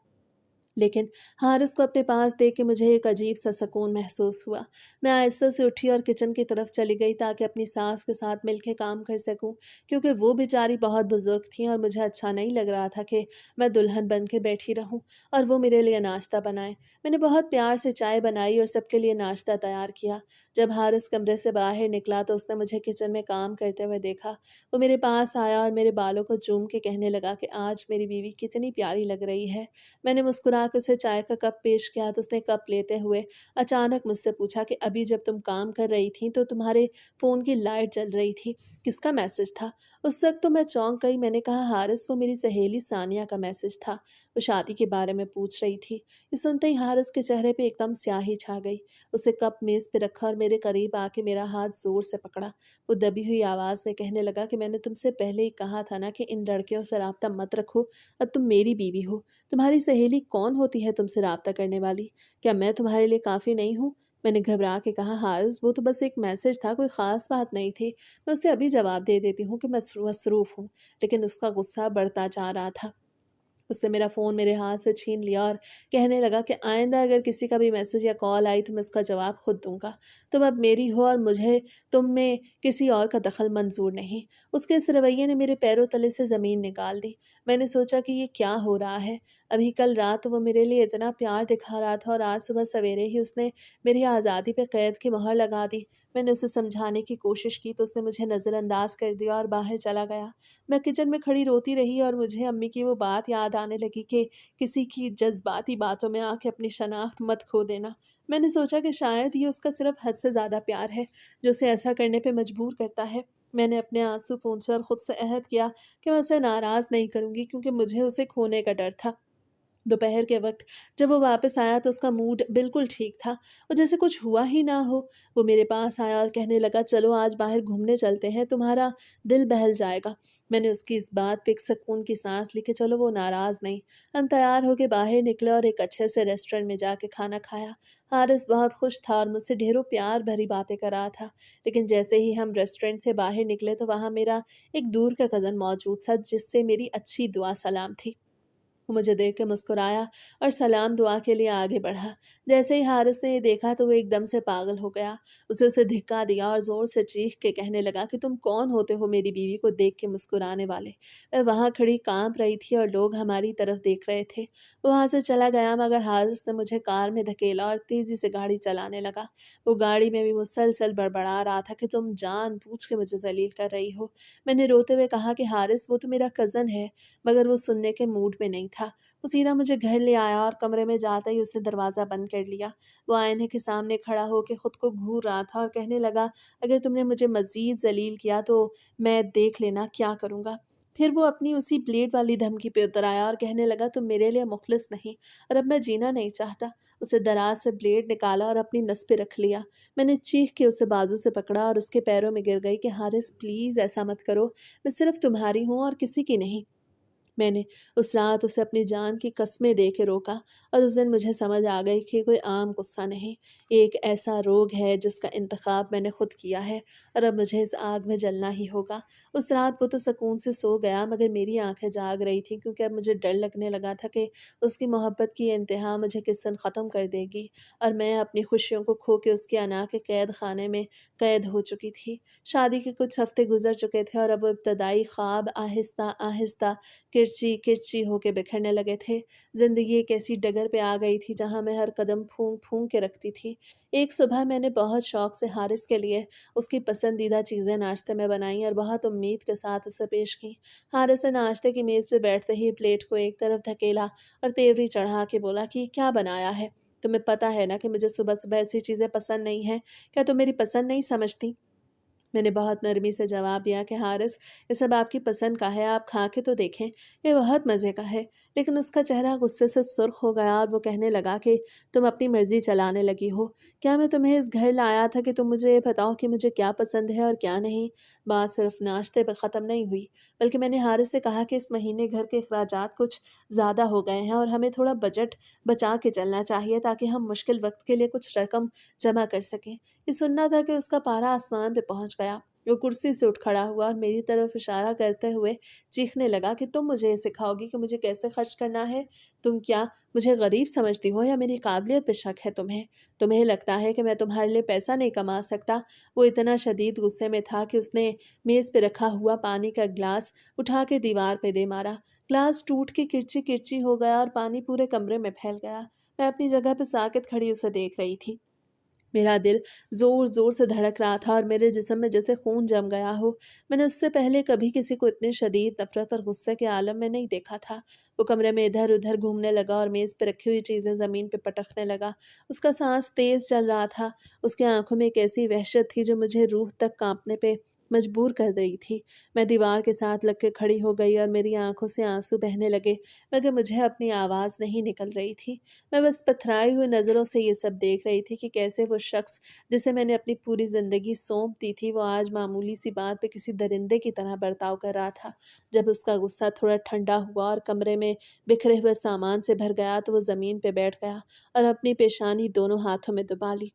لیکن حارث کو اپنے پاس دیکھ کے مجھے ایک عجیب سا سکون محسوس ہوا۔ میں آہستہ سے اٹھی اور کچن کی طرف چلی گئی تاکہ اپنی ساس کے ساتھ مل کے کام کر سکوں، کیونکہ وہ بیچاری بہت بزرگ تھیں اور مجھے اچھا نہیں لگ رہا تھا کہ میں دلہن بن کے بیٹھی رہوں اور وہ میرے لیے ناشتہ بنائے۔ میں نے بہت پیار سے چائے بنائی اور سب کے لیے ناشتہ تیار کیا۔ جب حارث کمرے سے باہر نکلا تو اس نے مجھے کچن میں کام کرتے ہوئے دیکھا۔ وہ میرے پاس آیا اور میرے بالوں کو چوم کے کہنے لگا کہ آج میری بیوی کتنی پیاری لگ رہی ہے۔ میں نے مسکرا کے اسے چائے کا کپ پیش کیا تو اس نے کپ لیتے ہوئے اچانک مجھ سے پوچھا کہ ابھی جب تم کام کر رہی تھی تو تمہارے فون کی لائٹ جل رہی تھی، کس کا میسج تھا؟ اس وقت تو میں چونک گئی۔ میں نے کہا حارث، وہ میری سہیلی ثانیہ کا میسج تھا، وہ شادی کے بارے میں پوچھ رہی تھی۔ یہ سنتے ہی حارث کے چہرے پہ ایک دم سیاہی چھا گئی۔ اسے کپ میز پہ رکھا اور میرے قریب آ کے میرا ہاتھ زور سے پکڑا۔ وہ دبی ہوئی آواز میں کہنے لگا کہ میں نے تم سے پہلے ہی کہا تھا نا کہ ان لڑکیوں سے رابطہ مت رکھو، اب تم میری بیوی ہو۔ تمہاری سہیلی کون ہوتی ہے تم سے رابطہ کرنے والی؟ کیا میں تمہارے لیے کافی نہیں ہوں؟ میں نے گھبرا کے کہا حارث، وہ تو بس ایک میسج تھا، کوئی خاص بات نہیں تھی، میں اسے ابھی جواب دے دیتی ہوں کہ میں مصروف ہوں۔ لیکن اس کا غصہ بڑھتا جا رہا تھا۔ اس نے میرا فون میرے ہاتھ سے چھین لیا اور کہنے لگا کہ آئندہ اگر کسی کا بھی میسج یا کال آئی تو میں اس کا جواب خود دوں گا۔ تم اب میری ہو اور مجھے تم میں کسی اور کا دخل منظور نہیں۔ اس کے اس رویے نے میرے پیروں تلے سے زمین نکال دی۔ میں نے سوچا کہ یہ کیا ہو رہا ہے؟ ابھی کل رات وہ میرے لیے اتنا پیار دکھا رہا تھا اور آج صبح سویرے ہی اس نے میری آزادی پہ قید کی مہر لگا دی۔ میں نے اسے سمجھانے کی کوشش کی تو اس نے مجھے نظر انداز کر دیا اور باہر چلا گیا۔ میں کچن میں کھڑی روتی رہی اور مجھے امی کی وہ بات یاد آنے لگی کہ کسی کی جذباتی باتوں میں آ کے اپنی شناخت مت کھو دینا۔ میں نے سوچا کہ شاید یہ اس کا صرف حد سے زیادہ پیار ہے جو اسے ایسا کرنے پہ مجبور کرتا ہے۔ میں نے اپنے آنسو پونچھے اور خود سے عہد کیا کہ میں اسے ناراض نہیں کروں گی، کیونکہ مجھے اسے کھونے کا ڈر تھا۔ دوپہر کے وقت جب وہ واپس آیا تو اس کا موڈ بالکل ٹھیک تھا، وہ جیسے کچھ ہوا ہی نہ ہو۔ وہ میرے پاس آیا اور کہنے لگا چلو آج باہر گھومنے چلتے ہیں، تمہارا دل بہل جائے گا۔ میں نے اس کی اس بات پہ ایک سکون کی سانس لی کہ چلو وہ ناراض نہیں۔ ہم تیار ہو کے باہر نکلے اور ایک اچھے سے ریسٹورنٹ میں جا کے کھانا کھایا۔ حارث بہت خوش تھا اور مجھ سے ڈھیروں پیار بھری باتیں کر رہا تھا۔ لیکن جیسے ہی ہم ریسٹورنٹ سے باہر نکلے تو وہاں میرا ایک دور کا کزن موجود تھا جس سے میری اچھی دعا سلام تھی۔ وہ مجھے دیکھ کے مسکرایا اور سلام دعا کے لیے آگے بڑھا۔ جیسے ہی حارث نے یہ دیکھا تو وہ ایک دم سے پاگل ہو گیا۔ اسے دھکا دیا اور زور سے چیخ کے کہنے لگا کہ تم کون ہوتے ہو میری بیوی کو دیکھ کے مسکرانے والے؟ میں وہاں کھڑی کانپ رہی تھی اور لوگ ہماری طرف دیکھ رہے تھے۔ وہ وہاں سے چلا گیا مگر حارث نے مجھے کار میں دھکیلا اور تیزی سے گاڑی چلانے لگا۔ وہ گاڑی میں بھی مسلسل بڑبڑا رہا تھا کہ تم جان بوجھ کے مجھے ذلیل کر رہی ہو۔ میں نے روتے ہوئے کہا کہ حارث وہ تو میرا کزن ہے، مگر وہ سننے کے موڈ میں نہیں تھا۔ وہ سیدھا مجھے گھر لے آیا اور کمرے میں جاتے ہی اس نے دروازہ بند کر لیا۔ وہ آئینے کے سامنے کھڑا ہو کے خود کو گھور رہا تھا اور کہنے لگا اگر تم نے مجھے مزید ذلیل کیا تو میں دیکھ لینا کیا کروں گا۔ پھر وہ اپنی اسی بلیڈ والی دھمکی پہ اتر آیا اور کہنے لگا تم میرے لیے مخلص نہیں اور اب میں جینا نہیں چاہتا۔ اسے دراز سے بلیڈ نکالا اور اپنی نس پہ رکھ لیا۔ میں نے چیخ کے اسے بازو سے پکڑا اور اس کے پیروں میں گر گئی کہ حارث پلیز ایسا مت کرو، میں صرف تمہاری ہوں اور کسی کی نہیں۔ میں نے اس رات اسے اپنی جان کی قسمیں دے کے روکا اور اس دن مجھے سمجھ آ گئی کہ کوئی عام غصہ نہیں، ایک ایسا روگ ہے جس کا انتخاب میں نے خود کیا ہے اور اب مجھے اس آگ میں جلنا ہی ہوگا۔ اس رات وہ تو سکون سے سو گیا مگر میری آنکھیں جاگ رہی تھیں کیونکہ اب مجھے ڈر لگنے لگا تھا کہ اس کی محبت کی انتہا مجھے کس دن ختم کر دے گی اور میں اپنی خوشیوں کو کھو کے اس کی انا کے قید خانے میں قید ہو چکی تھی۔ شادی کے کچھ ہفتے گزر چکے تھے اور اب وہ ابتدائی خواب آہستہ آہستہ किरची किरची होके बिखरने लगे थे। जिंदगी एक ऐसी डगर पे आ गई थी जहां मैं हर कदम फूंक फूंक के रखती थी। एक सुबह मैंने बहुत शौक से हारिस के लिए उसकी पसंदीदा चीज़ें नाश्ते में बनाई और बहुत उम्मीद के साथ उसे पेश की। हारिस ने नाश्ते की मेज़ पे बैठते ही प्लेट को एक तरफ धकेला और तेवरी चढ़ा के बोला कि क्या बनाया है? तुम्हें पता है ना कि मुझे सुबह सुबह ऐसी चीज़ें पसंद नहीं हैं। क्या तुम मेरी पसंद नहीं समझती? मैंने बहुत नरमी से जवाब दिया कि हारिस, ये सब आपकी पसंद का है, आप खा के तो देखें, ये बहुत मज़े का है। लेकिन उसका चेहरा गुस्से से सुर्ख हो गया और वो कहने लगा कि तुम अपनी मर्जी चलाने लगी हो। क्या मैं तुम्हें इस घर लाया था कि तुम मुझे ये बताओ कि मुझे क्या पसंद है और क्या नहीं? बात सिर्फ नाश्ते पर ख़त्म नहीं हुई, बल्कि मैंने हारिस से कहा कि इस महीने घर के अखराजात कुछ ज़्यादा हो गए हैं और हमें थोड़ा बजट बचा के चलना चाहिए ताकि हम मुश्किल वक्त के लिए कुछ रकम जमा कर सकें। ये सुनना था कि उसका पारा आसमान पे पहुंच गया। वो कुर्सी से उठ खड़ा हुआ और मेरी तरफ इशारा करते हुए चीखने लगा कि तुम मुझे ये सिखाओगी कि मुझे कैसे खर्च करना है? तुम क्या मुझे गरीब समझती हो या मेरी काबिलियत पे शक है तुम्हें? तुम्हें लगता है कि मैं तुम्हारे लिए पैसा नहीं कमा सकता? वो इतना शदीद गुस्से में था कि उसने मेज़ पे रखा हुआ पानी का ग्लास उठा के दीवार पे दे मारा। ग्लास टूट के किरची किरची हो गया और पानी पूरे कमरे में फैल गया। मैं अपनी जगह पे साकित खड़ी उसे देख रही थी। मेरा दिल ज़ोर-ज़ोर से धड़क रहा था और मेरे जिस्म में जैसे खून जम गया हो। मैंने उससे पहले कभी किसी को इतने शदीद नफ़रत और गुस्से के आलम में नहीं देखा था। वो कमरे में इधर-उधर घूमने लगा और मेज़ पे रखी हुई चीज़ें ज़मीन पे पटकने लगा। उसका साँस तेज़ चल रहा था। उसकी आँखों में एक ऐसी वहशत थी जो मुझे रूह तक काँपने पे मजबूर कर रही थी। मैं दीवार के साथ लग के खड़ी हो गई और मेरी आँखों से आँसू बहने लगे, मगर मुझे अपनी आवाज़ नहीं निकल रही थी। मैं बस पथराई हुई नज़रों से ये सब देख रही थी कि कैसे वो शख्स जिसे मैंने अपनी पूरी ज़िंदगी सौंप दी थी, वो आज मामूली सी बात पे किसी दरिंदे की तरह बर्ताव कर रहा था। जब उसका गुस्सा थोड़ा ठंडा हुआ और कमरे में बिखरे हुए सामान से भर गया, तो वो ज़मीन पे बैठ गया और अपनी पेशानी दोनों हाथों में दबा ली।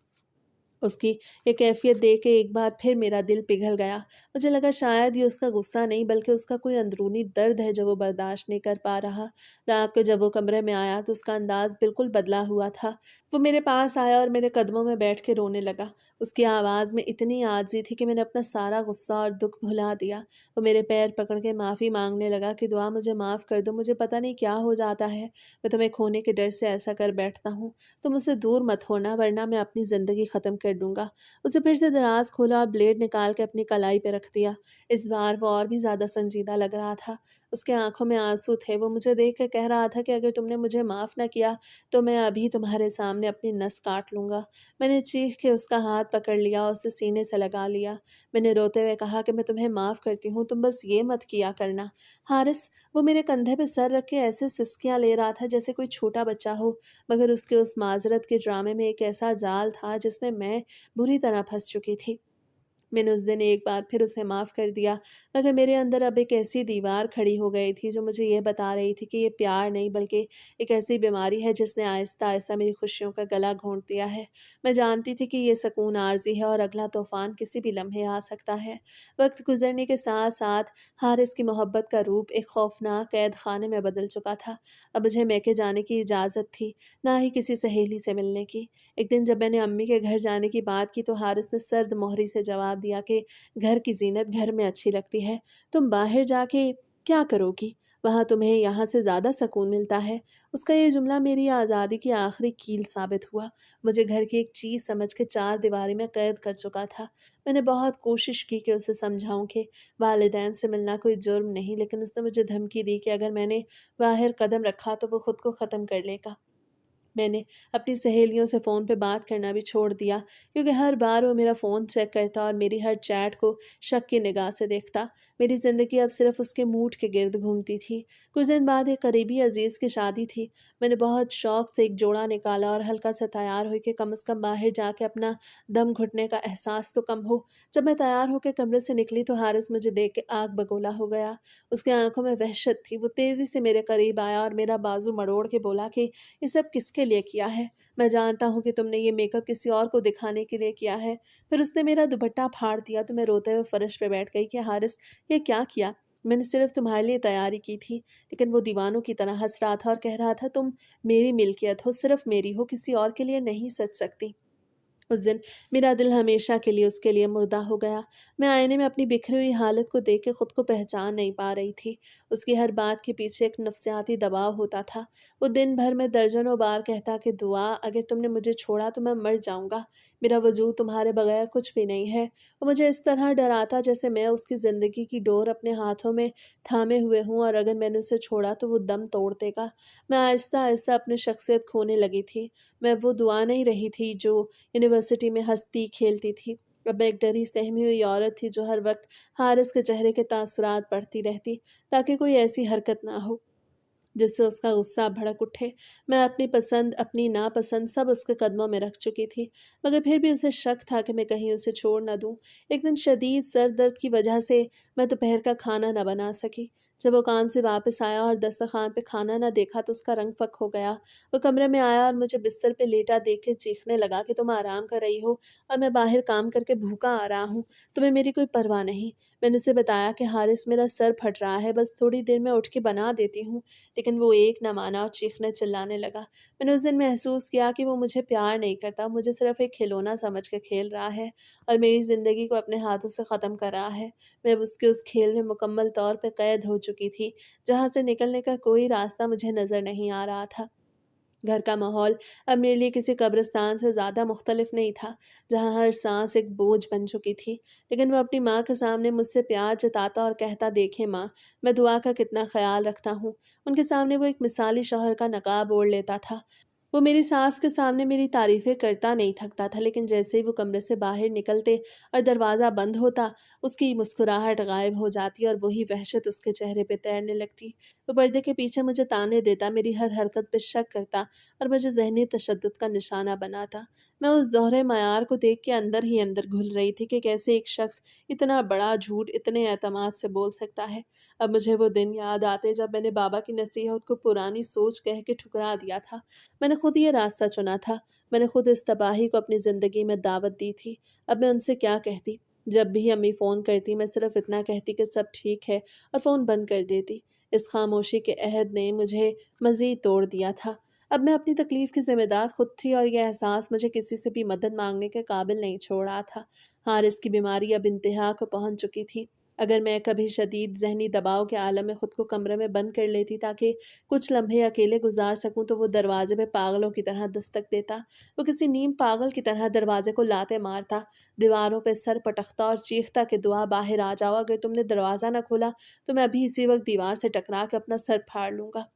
उसकी ये कैफ़ियत देख के एक बार फिर मेरा दिल पिघल गया। मुझे लगा शायद ये उसका गुस्सा नहीं बल्कि उसका कोई अंदरूनी दर्द है जो वो बर्दाश्त नहीं कर पा रहा। रात को जब वो कमरे में आया तो उसका अंदाज़ बिल्कुल बदला हुआ था। वो मेरे पास आया और मेरे कदमों में बैठ के रोने लगा। उसकी आवाज़ में इतनी आजिज़ी थी कि मैंने अपना सारा गुस्सा और दुःख भुला दिया। वो मेरे पैर पकड़ के माफ़ी माँगने लगा कि दुआ मुझे माफ़ कर दो, मुझे पता नहीं क्या हो जाता है। मैं तुम्हें खोने के डर से ऐसा कर बैठता हूँ। तुम मुझसे दूर मत होना वरना मैं अपनी ज़िंदगी ख़त्म कर दूँगा। उसे फिर से दराज़ खोला और ब्लेड निकाल के अपनी कलाई पे रख दिया। इस बार वो और भी ज़्यादा संजीदा लग रहा था। उसके आँखों में आँसू थे। वो मुझे देख कर कह रहा था कि अगर तुमने मुझे माफ़ ना किया तो मैं अभी तुम्हारे सामने अपनी नस काट लूँगा। मैंने चीख के उसका हाथ पकड़ लिया और उसे सीने से लगा लिया। मैंने रोते हुए कहा कि मैं तुम्हें माफ़ करती हूँ, तुम बस ये मत किया करना। हारिस, वो मेरे कंधे पे सर रख के ऐसे सिसकियाँ ले रहा था जैसे कोई छोटा बच्चा हो, मगर उसके उस माज़रत के ड्रामे में एक ऐसा जाल था जिसमें मैं बुरी तरह फँस चुकी थी। मैंने उस दिन एक बार फिर उसे माफ़ कर दिया, मगर मेरे अंदर अब एक ऐसी दीवार खड़ी हो गई थी जो मुझे ये बता रही थी कि ये प्यार नहीं बल्कि एक ऐसी बीमारी है जिसने आहिस्ता-आहिस्ता मेरी खुशियों का गला घोंट दिया है। मैं जानती थी कि ये सुकून आर्ज़ी है और अगला तूफ़ान किसी भी लम्हे आ सकता है। वक़्त गुज़रने के साथ-साथ हारिस की मोहब्बत का रूप एक खौफ़नाक कैद खाने में बदल चुका था। अब मुझे मैके जाने की इजाज़त थी, ना ही किसी सहेली से मिलने की। एक दिन जब मैंने अम्मी के घर जाने की बात की तो हारिस ने सर्द मोहरी से जवाब दिया कि घर की ज़ीनत घर में अच्छी लगती है। तुम बाहर जाके क्या करोगी? वहाँ तुम्हें यहाँ से ज़्यादा सुकून मिलता है। उसका ये जुमला मेरी आज़ादी की आखिरी कील साबित हुआ। मुझे घर की एक चीज़ समझ के चार दीवारी में कैद कर चुका था। मैंने बहुत कोशिश की कि उसे समझाऊं कि वालिदैन से मिलना कोई जुर्म नहीं, लेकिन उसने मुझे धमकी दी कि अगर मैंने बाहर कदम रखा तो वो खुद को ख़त्म कर लेगा। मैंने अपनी सहेलियों से फ़ोन पे बात करना भी छोड़ दिया क्योंकि हर बार वो मेरा फ़ोन चेक करता और मेरी हर चैट को शक की निगाह से देखता। मेरी ज़िंदगी अब सिर्फ उसके मूड के गिर्द घूमती थी। कुछ दिन बाद एक करीबी अजीज़ की शादी थी। मैंने बहुत शौक से एक जोड़ा निकाला और हल्का सा तैयार हुई कि कम से कम बाहर जाके अपना दम घुटने का एहसास तो कम हो। जब मैं तैयार होकर कमरे से निकली तो हारिस मुझे देख के आग बगोला हो गया। उसकी आंखों में वहशत थी। वो तेज़ी से मेरे करीब आया और मेरा बाजू मरोड़ के बोला कि ये सब किसके लिए किया है? मैं जानता हूँ कि तुमने ये मेकअप किसी और को दिखाने के लिए किया है। फिर उसने मेरा दुपट्टा फाड़ दिया तो मैं रोते हुए फर्श पे बैठ गई कि हारिस, ये क्या किया? मैंने सिर्फ तुम्हारे लिए तैयारी की थी। लेकिन वो दीवानों की तरह हंस रहा था और कह रहा था तुम मेरी मिल्कियत हो, सिर्फ मेरी हो, किसी और के लिए नहीं सच सकती। उस दिन मेरा दिल हमेशा के लिए उसके लिए मुर्दा हो गया। मैं आईने में अपनी बिखरी हुई हालत को देख के खुद को पहचान नहीं पा रही थी। उसकी हर बात के पीछे एक नफ्सियाती दबाव होता था। वो दिन भर में दर्जनों बार कहता कि दुआ, अगर तुमने मुझे छोड़ा तो मैं मर जाऊंगा। मेरा वजूद तुम्हारे बगैर कुछ भी नहीं है। वो मुझे इस तरह डराता जैसे मैं उसकी ज़िंदगी की डोर अपने हाथों में थामे हुए हूँ और अगर मैंने उसे छोड़ा तो वो दम तोड़ देगा। मैं आहिस्ता आहिस्ता अपनी शख्सियत खोने लगी थी। मैं वो दुआ नहीं रही थी जो यूनिवर्सिटी में हँसती खेलती थी। अब मैं एक डरी सहमी हुई औरत थी जो हर वक्त हारिस के चेहरे के तासुरात पढ़ती रहती, ताकि कोई ऐसी हरकत ना हो जिससे उसका गुस्सा भड़क उठे। मैं अपनी पसंद, अपनी नापसंद सब उसके कदमों में रख चुकी थी, मगर फिर भी उसे शक था कि मैं कहीं उसे छोड़ ना दूँ। एक दिन शदीद सर दर्द की वजह से मैं दोपहर का खाना न बना सकी। जब वो काम से वापस आया और दस्तरखान पे खाना ना देखा तो उसका रंग फ़क हो गया। वो कमरे में आया और मुझे बिस्तर पे लेटा देख के चीखने लगा कि तुम आराम कर रही हो और मैं बाहर काम करके भूखा आ रहा हूँ। तुम्हें मेरी कोई परवाह नहीं। मैंने उसे बताया कि हारिस, मेरा सर फट रहा है, बस थोड़ी देर में उठ के बना देती हूँ। लेकिन वो एक न माना और चीखने चिल्लाने लगा। मैंने उस दिन महसूस किया कि वो मुझे प्यार नहीं करता, मुझे सिर्फ एक खिलौना समझ के खेल रहा है और मेरी ज़िंदगी को अपने हाथों से ख़त्म कर रहा है। मैं उसके उस खेल में मुकम्मल तौर पे कैद हो चुकी थी, जहाँ से निकलने का कोई रास्ता मुझे नज़र नहीं आ रहा था। घर का माहौल अब मेरे लिए किसी कब्रिस्तान से ज़्यादा मुख्तलिफ नहीं था, जहाँ हर सांस एक बोझ बन चुकी थी। लेकिन वो अपनी माँ के सामने मुझसे प्यार जताता और कहता, देखे माँ, मैं दुआ का कितना ख्याल रखता हूँ। उनके सामने वो एक मिसाली शौहर का नकाब ओढ़ लेता था। वो मेरी सास के सामने मेरी तारीफ़ें करता नहीं थकता था, लेकिन जैसे ही वो कमरे से बाहर निकलते और दरवाज़ा बंद होता, उसकी मुस्कुराहट गायब हो जाती और वही वहशत उसके चेहरे पे तैरने लगती। वो पर्दे के पीछे मुझे ताने देता, मेरी हर हरकत पे शक करता और मुझे ज़हनी तशद्दुद का निशाना बनाता। मैं उस दोहरे मयार को देख के अंदर ही अंदर घुल रही थी कि कैसे एक शख्स इतना बड़ा झूठ इतने एतमाद से बोल सकता है। अब मुझे वो दिन याद आते जब मैंने बाबा की नसीहत को पुरानी सोच कह के ठुकरा दिया था। मैंने खुद ये रास्ता चुना था। मैंने खुद इस तबाही को अपनी ज़िंदगी में दावत दी थी। अब मैं उनसे क्या कहती? जब भी अम्मी फ़ोन करती मैं सिर्फ़ इतना कहती कि सब ठीक है और फ़ोन बंद कर देती। इस खामोशी के अहद ने मुझे मज़ीद तोड़ दिया था। अब मैं अपनी तकलीफ़ की ज़िम्मेदार खुद थी और यह एहसास मुझे किसी से भी मदद माँगने के काबिल नहीं छोड़ रहा था। हारिस की बीमारी अब इंतहा को पहुँच चुकी थी। अगर मैं कभी शदीद ज़हनी दबाव के आलम में खुद को कमरे में बंद कर लेती ताकि कुछ लम्हे अकेले गुजार सकूं, तो वो दरवाजे पे पागलों की तरह दस्तक देता। वो किसी नीम पागल की तरह दरवाजे को लाते मारता, दीवारों पे सर पटकता और चीखता कि दुआ, बाहर आ जाओ, अगर तुमने दरवाज़ा ना खोला तो मैं अभी इसी वक्त दीवार से टकरा के अपना सर फाड़ लूंगा।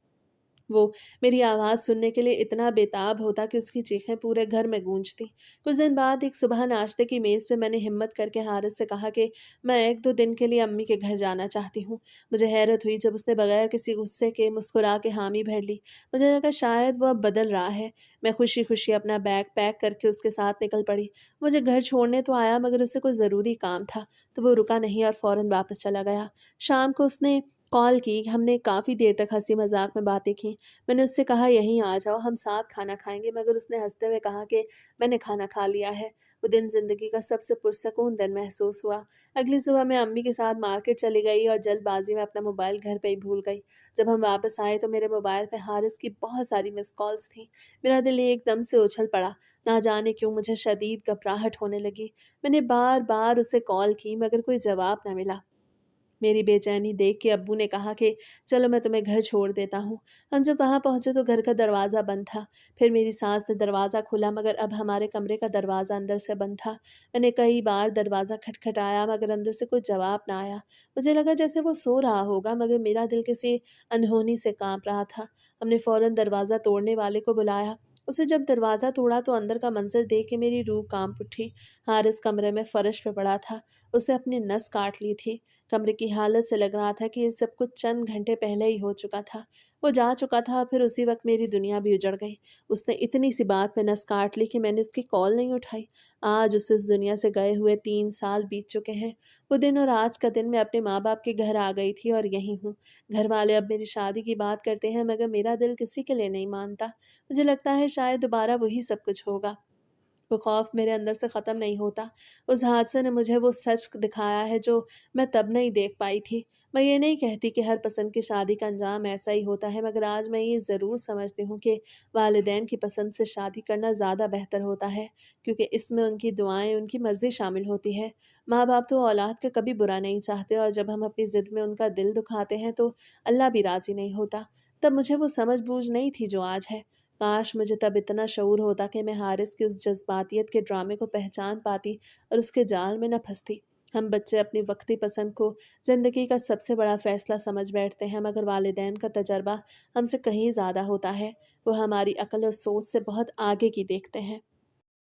वो मेरी आवाज़ सुनने के लिए इतना बेताब होता कि उसकी चीखें पूरे घर में गूंजती। कुछ दिन बाद एक सुबह नाश्ते की मेज़ पे मैंने हिम्मत करके हारिस से कहा कि मैं 1-2 दिन के लिए अम्मी के घर जाना चाहती हूँ। मुझे हैरत हुई जब उसने बगैर किसी गुस्से के मुस्कुरा के हामी भर ली। मुझे लगा शायद वो अब बदल रहा है। मैं खुशी-खुशी अपना बैग पैक करके उसके साथ निकल पड़ी। मुझे घर छोड़ने तो आया, मगर उसे कोई ज़रूरी काम था, तो वो रुका नहीं और फ़ौरन वापस चला गया। शाम को उसने कॉल की, हमने काफ़ी देर तक हँसी मज़ाक में बातें की। मैंने उससे कहा, यहीं आ जाओ, हम साथ खाना खाएँगे, मगर उसने हँसते हुए कहा कि मैंने खाना खा लिया है। वो दिन ज़िंदगी का सबसे पुरसकून दिन महसूस हुआ। अगली सुबह मैं अम्मी के साथ मार्केट चली गई और जल्दबाज़ी में अपना मोबाइल घर पे ही भूल गई। जब हम वापस आए तो मेरे मोबाइल पे हारिस की बहुत सारी मिस्ड कॉल्स थीं। मेरा दिल एकदम से उछल पड़ा। ना जाने क्यों मुझे शदीद घबराहट होने लगी। मैंने बार-बार उसे कॉल की, मगर कोई जवाब ना मिला। मेरी बेचैनी देख के अब्बू ने कहा कि चलो मैं तुम्हें घर छोड़ देता हूँ। हम जब वहाँ पहुँचे तो घर का दरवाज़ा बंद था। फिर मेरी सास ने दरवाज़ा खोला, मगर अब हमारे कमरे का दरवाज़ा अंदर से बंद था। मैंने कई बार दरवाज़ा खटखटाया, मगर अंदर से कोई जवाब ना आया। मुझे लगा जैसे वो सो रहा होगा, मगर मेरा दिल किसी अनहोनी से काँप रहा था। हमने फ़ौरन दरवाज़ा तोड़ने वाले को बुलाया। उसे जब दरवाज़ा तोड़ा तो अंदर का मंज़र देख के मेरी रूह काँप उठी। हारिस कमरे में फ़र्श पे पड़ा था। उसे अपनी नस काट ली थी। कमरे की हालत से लग रहा था कि ये सब कुछ चंद घंटे पहले ही हो चुका था। वो जा चुका था, फिर उसी वक़्त मेरी दुनिया भी उजड़ गई। उसने इतनी सी बात पे नस काट ली कि मैंने उसकी कॉल नहीं उठाई। आज उसे इस दुनिया से गए हुए 3 साल बीत चुके हैं। वो दिन और आज का दिन मैं अपने माँ-बाप के घर आ गई थी और यहीं हूँ। घर वाले अब मेरी शादी की बात करते हैं, मगर मेरा दिल किसी के लिए नहीं मानता। मुझे लगता है शायद दोबारा वही सब कुछ होगा। وہ خوف मेरे अंदर से ख़त्म नहीं होता। उस हादसे ने मुझे वो सच दिखाया है जो मैं तब नहीं देख पाई थी। मैं ये नहीं कहती कि हर पसंद की शादी का अंजाम ऐसा ही होता है, मगर आज मैं ये ज़रूर समझती हूँ कि वालिदैन की पसंद से शादी करना ज़्यादा बेहतर होता है, क्योंकि इसमें उनकी दुआएँ, उनकी मर्ज़ी शामिल होती है। माँ-बाप तो औलाद का कभी बुरा नहीं चाहते, और जब हम अपनी ज़िद में उनका दिल दुखाते हैं तो अल्लाह भी राज़ी नहीं होता। तब मुझे वो समझ-बूझ नहीं थी जो आज है। काश मुझे तब इतना शऊर होता कि मैं हारिस की उस जज़्बातियत के ड्रामे को पहचान पाती और उसके जाल में न फँसती। हम बच्चे अपनी वक़्ती पसंद को ज़िंदगी का सबसे बड़ा फ़ैसला समझ बैठते हैं, मगर वालिदैन का तजर्बा हमसे कहीं ज़्यादा होता है। वो हमारी अक्ल और सोच से बहुत आगे की देखते हैं।